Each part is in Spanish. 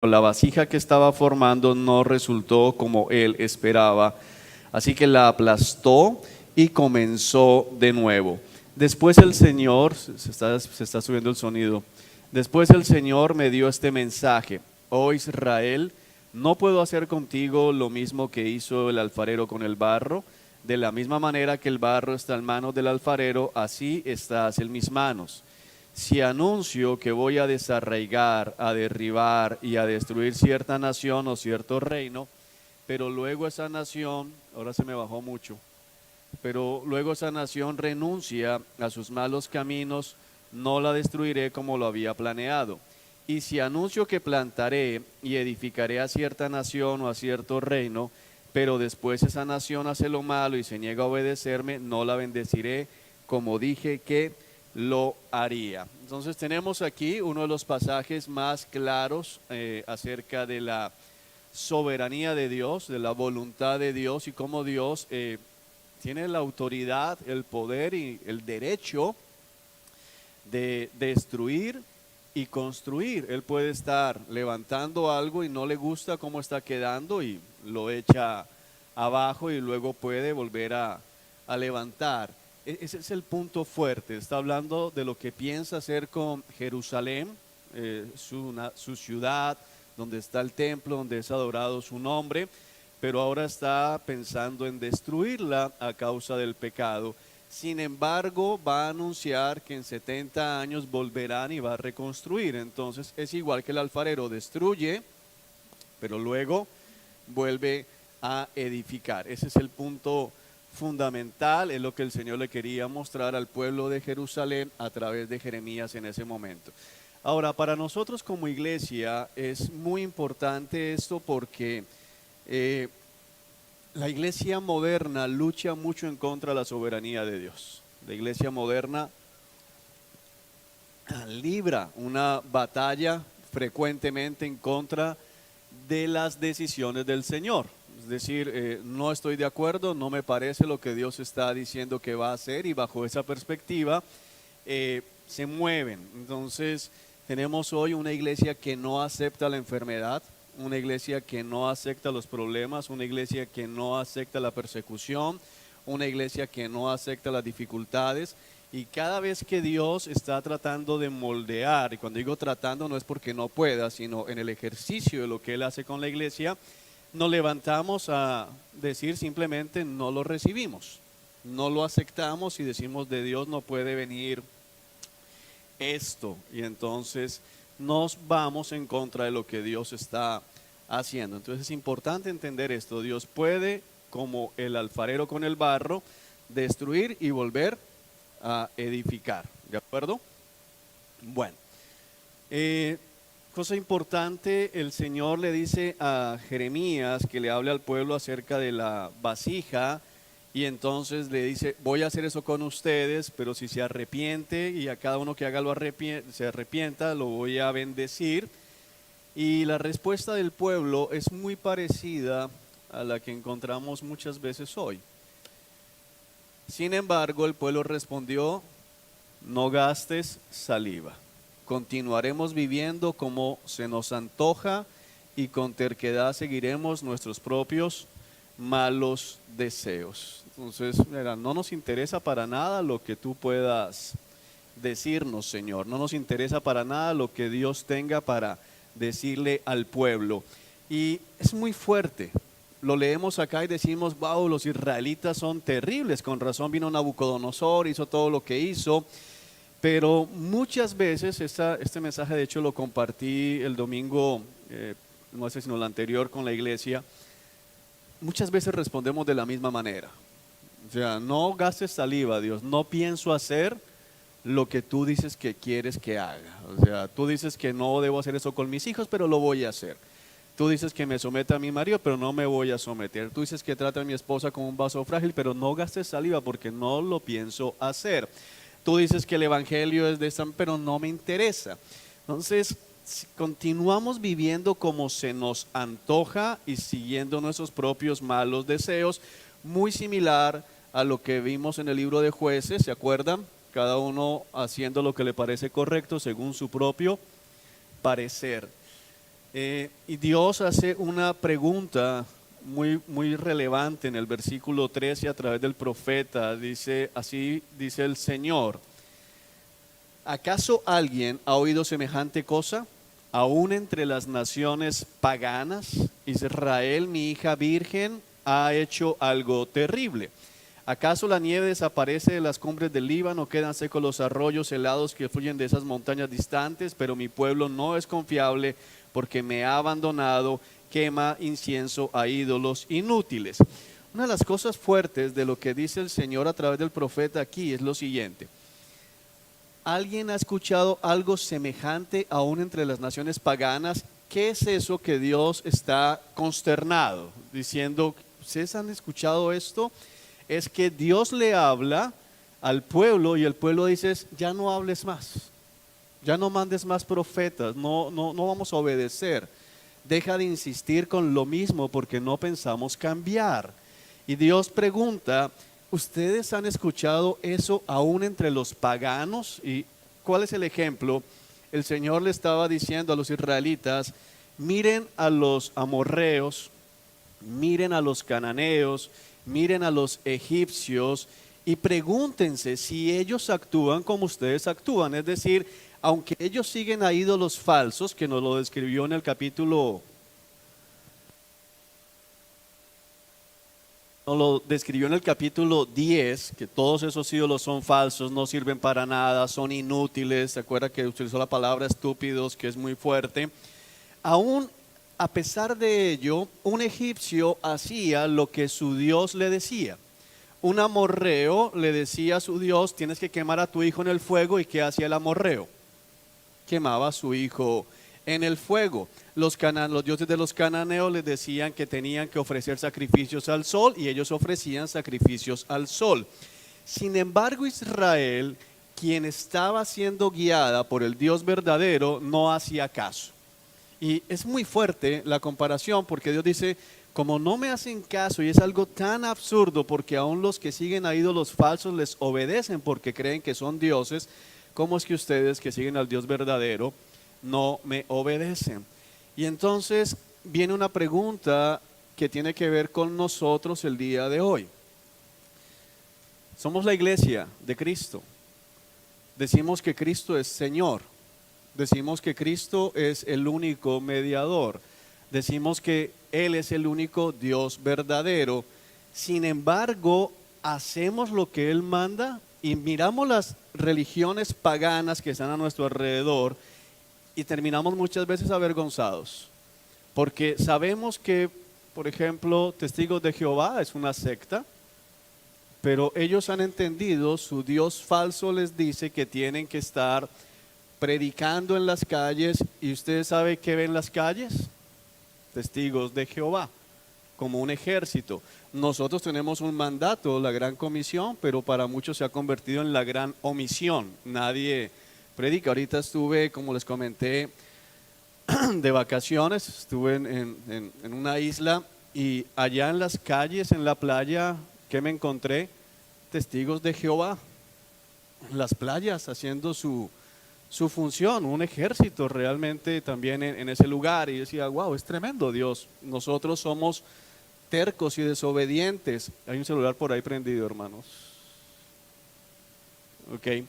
La vasija que estaba formando no resultó como él esperaba, así que la aplastó y comenzó de nuevo. Después el Señor, se está subiendo el sonido, después el Señor me dio este mensaje: oh Israel, no puedo hacer contigo lo mismo que hizo el alfarero con el barro. De la misma manera que el barro está en manos del alfarero, así estás en mis manos. Si anuncio que voy a desarraigar, a derribar y a destruir cierta nación o cierto reino, pero luego esa nación, ahora se me bajó mucho, pero luego esa nación renuncia a sus malos caminos, no la destruiré como lo había planeado. Y si anuncio que plantaré y edificaré a cierta nación o a cierto reino, pero después esa nación hace lo malo y se niega a obedecerme, no la bendeciré como dije que lo haría. Entonces tenemos aquí uno de los pasajes más claros acerca de la soberanía de Dios, de la voluntad de Dios y cómo Dios tiene la autoridad, el poder y el derecho de destruir y construir. Él puede estar levantando algo y no le gusta cómo está quedando y lo echa abajo y luego puede volver a levantar. Ese es el punto fuerte. Está hablando de lo que piensa hacer con Jerusalén, su ciudad, donde está el templo, donde es adorado su nombre, pero ahora está pensando en destruirla a causa del pecado. Sin embargo, va a anunciar que en 70 años volverán y va a reconstruir. Entonces es igual que el alfarero: destruye, pero luego vuelve a edificar. Ese es el punto fundamental, es lo que el Señor le quería mostrar al pueblo de Jerusalén a través de Jeremías en ese momento. Ahora, para nosotros como iglesia es muy importante esto porque la iglesia moderna lucha mucho en contra de la soberanía de Dios. La iglesia moderna libra una batalla frecuentemente en contra de las decisiones del Señor. Es decir, no estoy de acuerdo, no me parece lo que Dios está diciendo que va a hacer, y bajo esa perspectiva se mueven. Entonces tenemos hoy una iglesia que no acepta la enfermedad, una iglesia que no acepta los problemas, una iglesia que no acepta la persecución, una iglesia que no acepta las dificultades. Y cada vez que Dios está tratando de moldear, y cuando digo tratando no es porque no pueda, sino en el ejercicio de lo que Él hace con la iglesia, nos levantamos a decir simplemente no lo recibimos, no lo aceptamos y decimos: de Dios no puede venir esto. Y entonces nos vamos en contra de lo que Dios está haciendo. Entonces es importante entender esto: Dios puede, como el alfarero con el barro, destruir y volver a edificar. ¿De acuerdo? Bueno, cosa importante, el Señor le dice a Jeremías que le hable al pueblo acerca de la vasija, y entonces le dice: voy a hacer eso con ustedes, pero si se arrepiente, y a cada uno que haga se arrepienta, lo voy a bendecir. Y la respuesta del pueblo es muy parecida a la que encontramos muchas veces hoy. Sin embargo, el pueblo respondió: no gastes saliva. Continuaremos viviendo como se nos antoja y con terquedad seguiremos nuestros propios malos deseos. Entonces, mira, no nos interesa para nada lo que tú puedas decirnos, Señor. No nos interesa para nada lo que Dios tenga para decirle al pueblo. Y es muy fuerte. Lo leemos acá y decimos: wow, los israelitas son terribles, con razón vino Nabucodonosor, hizo todo lo que hizo. Pero muchas veces, este mensaje de hecho lo compartí el domingo, no sé sino el anterior, con la iglesia. Muchas veces respondemos de la misma manera. O sea, no gastes saliva, Dios, no pienso hacer lo que tú dices que quieres que haga. O sea, tú dices que no debo hacer eso con mis hijos, pero lo voy a hacer. Tú dices que me someta a mi marido, pero no me voy a someter. Tú dices que trata a mi esposa como un vaso frágil, pero no gastes saliva porque no lo pienso hacer. Tú dices que el evangelio es de esta, pero no me interesa. Entonces, si continuamos viviendo como se nos antoja y siguiendo nuestros propios malos deseos, muy similar a lo que vimos en el libro de Jueces, ¿se acuerdan? Cada uno haciendo lo que le parece correcto según su propio parecer. Y Dios hace una pregunta muy relevante en el versículo 13 a través del profeta. Dice, así dice el Señor: ¿acaso alguien ha oído semejante cosa? Aún entre las naciones paganas, Israel, mi hija virgen, ha hecho algo terrible. ¿Acaso la nieve desaparece de las cumbres del Líbano? Quedan secos los arroyos helados que fluyen de esas montañas distantes, pero mi pueblo no es confiable porque me ha abandonado, quema incienso a ídolos inútiles. Una de las cosas fuertes de lo que dice el Señor a través del profeta aquí es lo siguiente: ¿alguien ha escuchado algo semejante aún entre las naciones paganas? ¿Qué es eso que Dios está consternado diciendo? ¿Ustedes han escuchado esto? Es que Dios le habla al pueblo y el pueblo dice: ya no hables más, ya no mandes más profetas, no vamos a obedecer. Deja de insistir con lo mismo porque no pensamos cambiar. Y Dios pregunta: ¿ustedes han escuchado eso aún entre los paganos? ¿Y cuál es el ejemplo? El Señor le estaba diciendo a los israelitas: miren a los amorreos, miren a los cananeos, miren a los egipcios y pregúntense si ellos actúan como ustedes actúan. Es decir, aunque ellos siguen a ídolos falsos, que nos lo describió en el capítulo, nos lo describió en el capítulo 10, que todos esos ídolos son falsos, no sirven para nada, son inútiles. ¿Se acuerda que utilizó la palabra estúpidos, que es muy fuerte? Aún a pesar de ello, un egipcio hacía lo que su Dios le decía. Un amorreo le decía a su Dios: tienes que quemar a tu hijo en el fuego. ¿Y qué hacía el amorreo? Quemaba a su hijo en el fuego. Los dioses de los cananeos les decían que tenían que ofrecer sacrificios al sol, y ellos ofrecían sacrificios al sol. Sin embargo, Israel, quien estaba siendo guiada por el Dios verdadero, no hacía caso. Y es muy fuerte la comparación, porque Dios dice: como no me hacen caso, y es algo tan absurdo, porque aún los que siguen a ídolos falsos les obedecen porque creen que son dioses, ¿cómo es que ustedes que siguen al Dios verdadero no me obedecen? Y entonces viene una pregunta que tiene que ver con nosotros el día de hoy. Somos la iglesia de Cristo. Decimos que Cristo es Señor. Decimos que Cristo es el único mediador. Decimos que Él es el único Dios verdadero. Sin embargo, hacemos lo que Él manda y miramos las religiones paganas que están a nuestro alrededor y terminamos muchas veces avergonzados. Porque sabemos que, por ejemplo, Testigos de Jehová es una secta, pero ellos han entendido, su Dios falso les dice que tienen que estar predicando en las calles. ¿Y usted sabe qué ven las calles? Testigos de Jehová, como un ejército. Nosotros tenemos un mandato, la gran comisión, pero para muchos se ha convertido en la gran omisión. Nadie predica. Ahorita estuve, como les comenté, de vacaciones, estuve en una isla, y allá en las calles, en la playa, ¿qué me encontré? Testigos de Jehová, en las playas, haciendo su función, un ejército realmente también en ese lugar. Y decía: wow, es tremendo Dios. Nosotros somos tercos y desobedientes. Hay un celular por ahí prendido, hermanos. Ok.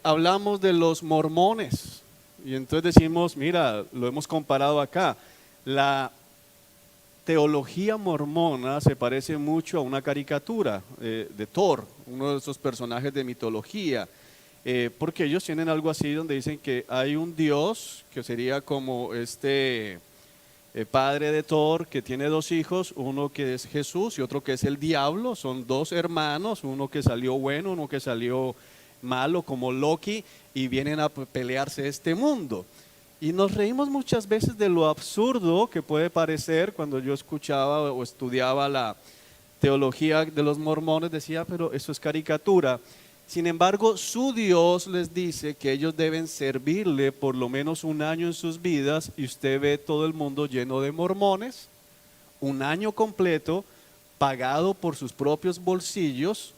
Hablamos de los mormones y entonces decimos: mira, lo hemos comparado acá. La teología mormona se parece mucho a una caricatura de Thor, uno de esos personajes de mitología. Porque ellos tienen algo así donde dicen que hay un Dios que sería como padre de Thor, que tiene dos hijos, uno que es Jesús y otro que es el diablo. Son dos hermanos, uno que salió bueno, uno que salió malo, como Loki, y vienen a pelearse este mundo. Y nos reímos muchas veces de lo absurdo que puede parecer. Cuando yo escuchaba o estudiaba la teología de los mormones, decía: pero eso es caricatura. Sin embargo, su Dios les dice que ellos deben servirle por lo menos un año en sus vidas, y usted ve todo el mundo lleno de mormones, un año completo, pagado por sus propios bolsillos,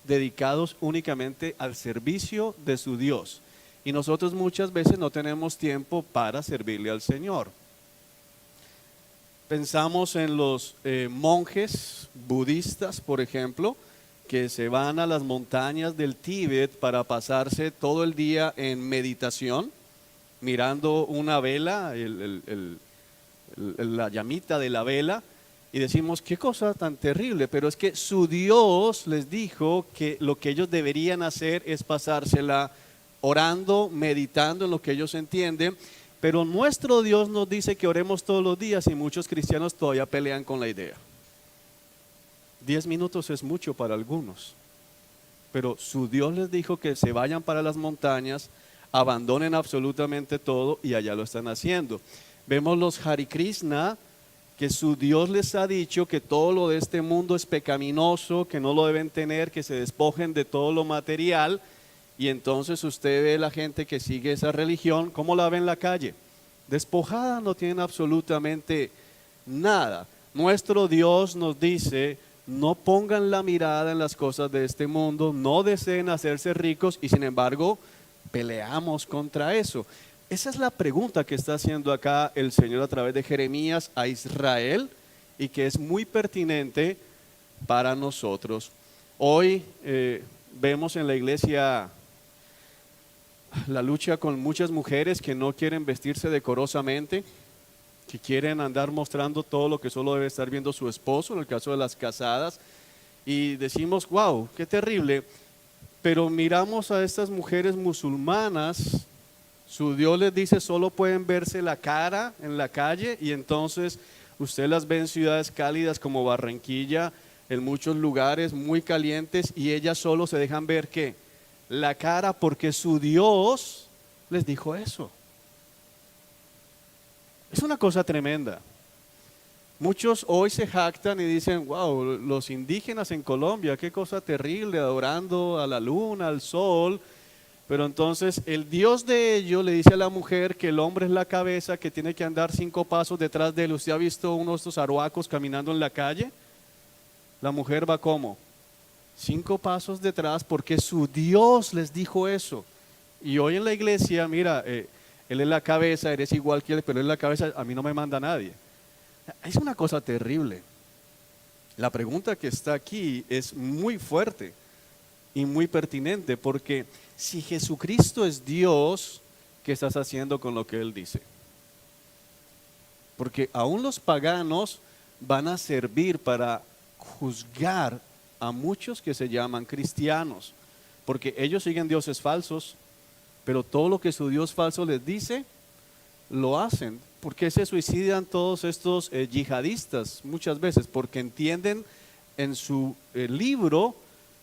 dedicados únicamente al servicio de su Dios. Y nosotros muchas veces no tenemos tiempo para servirle al Señor. Pensamos en los monjes budistas, por ejemplo, que se van a las montañas del Tíbet para pasarse todo el día en meditación, mirando una vela, la llamita de la vela, y decimos, qué cosa tan terrible, pero es que su Dios les dijo que lo que ellos deberían hacer es pasársela orando, meditando en lo que ellos entienden, pero nuestro Dios nos dice que oremos todos los días y muchos cristianos todavía pelean con la idea. 10 minutos es mucho para algunos, pero su Dios les dijo que se vayan para las montañas, abandonen absolutamente todo y allá lo están haciendo. Vemos los Hare Krishna, que su Dios les ha dicho que todo lo de este mundo es pecaminoso, que no lo deben tener, que se despojen de todo lo material, y entonces usted ve la gente que sigue esa religión, ¿cómo la ve en la calle? Despojada, no tienen absolutamente nada. Nuestro Dios nos dice, no pongan la mirada en las cosas de este mundo, no deseen hacerse ricos y sin embargo peleamos contra eso. Esa es la pregunta que está haciendo acá el Señor a través de Jeremías a Israel y que es muy pertinente para nosotros. Hoy vemos en la iglesia la lucha con muchas mujeres que no quieren vestirse decorosamente, que quieren andar mostrando todo lo que solo debe estar viendo su esposo, en el caso de las casadas, y decimos, wow, qué terrible, pero miramos a estas mujeres musulmanas. Su Dios les dice solo pueden verse la cara en la calle y entonces usted las ve en ciudades cálidas como Barranquilla, en muchos lugares muy calientes y ellas solo se dejan ver ¿qué? La cara porque su Dios les dijo eso. Es una cosa tremenda. Muchos hoy se jactan y dicen, wow, los indígenas en Colombia, qué cosa terrible, adorando a la luna, al sol. Pero entonces el Dios de ellos le dice a la mujer que el hombre es la cabeza, que tiene que andar 5 pasos detrás de él. ¿Usted ha visto uno de estos aruacos caminando en la calle? La mujer va como 5 pasos detrás porque su Dios les dijo eso. Y hoy en la iglesia, mira, él es la cabeza, eres igual que él, pero él es la cabeza, a mí no me manda nadie. Es una cosa terrible. La pregunta que está aquí es muy fuerte y muy pertinente porque si Jesucristo es Dios, ¿qué estás haciendo con lo que Él dice? Porque aún los paganos van a servir para juzgar a muchos que se llaman cristianos, porque ellos siguen dioses falsos, pero todo lo que su Dios falso les dice, lo hacen. ¿Por qué se suicidan todos estos yihadistas? Muchas veces porque entienden en su libro.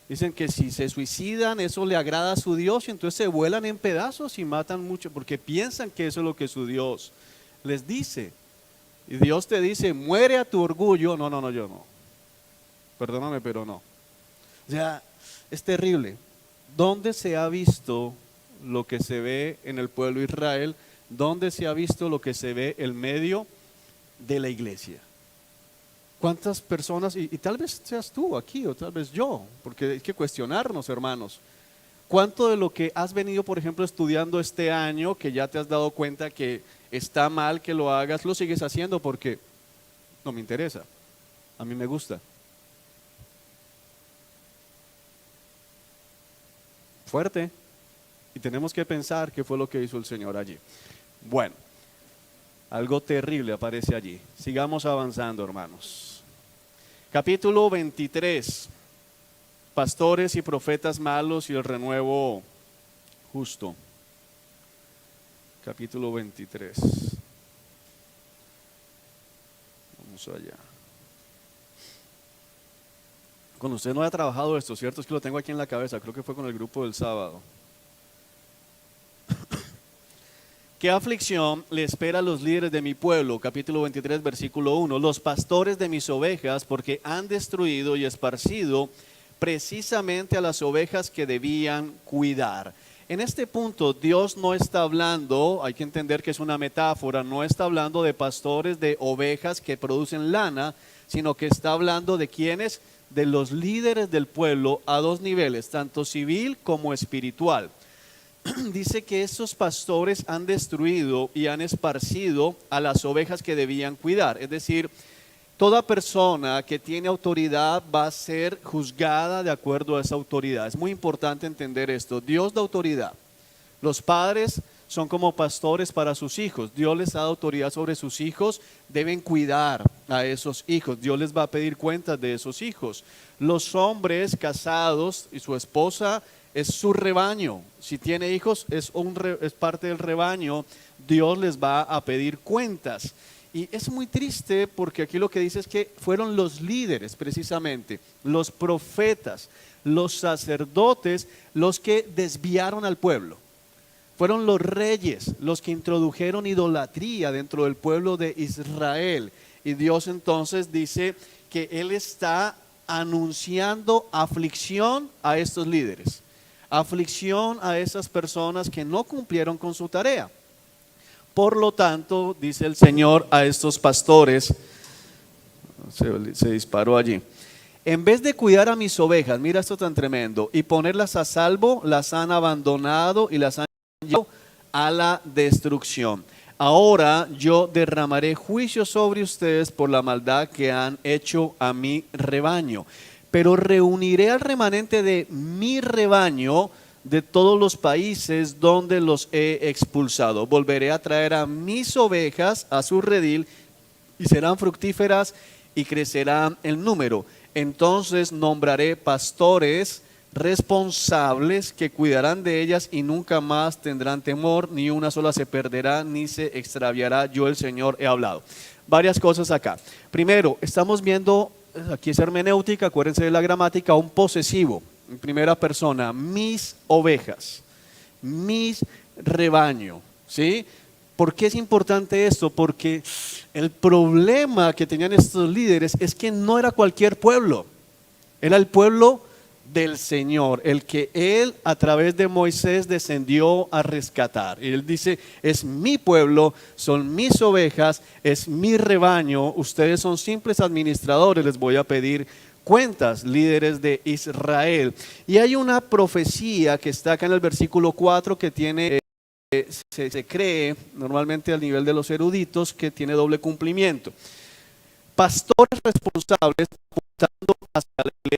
Dicen que si se suicidan, eso le agrada a su Dios y entonces se vuelan en pedazos y matan mucho porque piensan que eso es lo que su Dios les dice. Y Dios te dice, muere a tu orgullo. No, yo no. Perdóname, pero no. O sea, es terrible. ¿Dónde se ha visto lo que se ve en el pueblo de Israel? ¿Dónde se ha visto lo que se ve en medio de la iglesia? ¿Cuántas personas, y tal vez seas tú aquí o tal vez yo, porque hay que cuestionarnos, hermanos, cuánto de lo que has venido, por ejemplo, estudiando este año, que ya te has dado cuenta que está mal que lo hagas, lo sigues haciendo porque no me interesa, a mí me gusta? Fuerte, y tenemos que pensar qué fue lo que hizo el Señor allí. Bueno, algo terrible aparece allí. Sigamos avanzando, hermanos. Capítulo 23. Pastores y profetas malos y el renuevo justo. Capítulo 23. Vamos allá. Con usted no ha trabajado esto, ¿cierto? Es que lo tengo aquí en la cabeza. Creo que fue con el grupo del sábado. ¿Qué aflicción le espera a los líderes de mi pueblo? Capítulo 23, versículo 1. Los pastores de mis ovejas, porque han destruido y esparcido precisamente a las ovejas que debían cuidar. En este punto Dios no está hablando, hay que entender que es una metáfora, no está hablando de pastores de ovejas que producen lana, sino que está hablando de quienes, de los líderes del pueblo a 2 niveles, tanto civil como espiritual. dice que estos pastores han destruido y han esparcido a las ovejas que debían cuidar. Es decir, toda persona que tiene autoridad va a ser juzgada de acuerdo a esa autoridad. Es muy importante entender esto. Dios da autoridad. Los padres son como pastores para sus hijos. Dios les da autoridad sobre sus hijos. Deben cuidar a esos hijos. Dios les va a pedir cuentas de esos hijos. Los hombres casados y su esposa es su rebaño. Si tiene hijos, es parte del rebaño. Dios les va a pedir cuentas. Y es muy triste porque aquí lo que dice es que fueron los líderes precisamente, los profetas, los sacerdotes, los que desviaron al pueblo. Fueron los reyes los que introdujeron idolatría dentro del pueblo de Israel. Y Dios entonces dice que Él está anunciando aflicción a estos líderes, aflicción a esas personas que no cumplieron con su tarea. Por lo tanto, dice el Señor a estos pastores, se disparó allí, en vez de cuidar a mis ovejas, mira esto tan tremendo, y ponerlas a salvo, las han abandonado y las han llevado a la destrucción. Ahora yo derramaré juicio sobre ustedes por la maldad que han hecho a mi rebaño, pero reuniré al remanente de mi rebaño de todos los países donde los he expulsado. Volveré a traer a mis ovejas a su redil y serán fructíferas y crecerán en número. Entonces nombraré pastores responsables que cuidarán de ellas y nunca más tendrán temor, ni una sola se perderá, ni se extraviará. Yo el Señor he hablado. Varias cosas acá. Primero, estamos viendo, aquí es hermenéutica, acuérdense de la gramática, un posesivo. En primera persona, mis ovejas, mis rebaño, ¿sí? ¿Por qué es importante esto? Porque el problema que tenían estos líderes es que no era cualquier pueblo, era el pueblo del Señor, el que Él a través de Moisés descendió a rescatar. Y Él dice, es mi pueblo, son mis ovejas, es mi rebaño, ustedes son simples administradores, les voy a pedir cuentas, líderes de Israel. Y hay una profecía que está acá en el versículo 4 que tiene, se cree normalmente al nivel de los eruditos, que tiene doble cumplimiento. Pastores responsables apuntando hacia la iglesia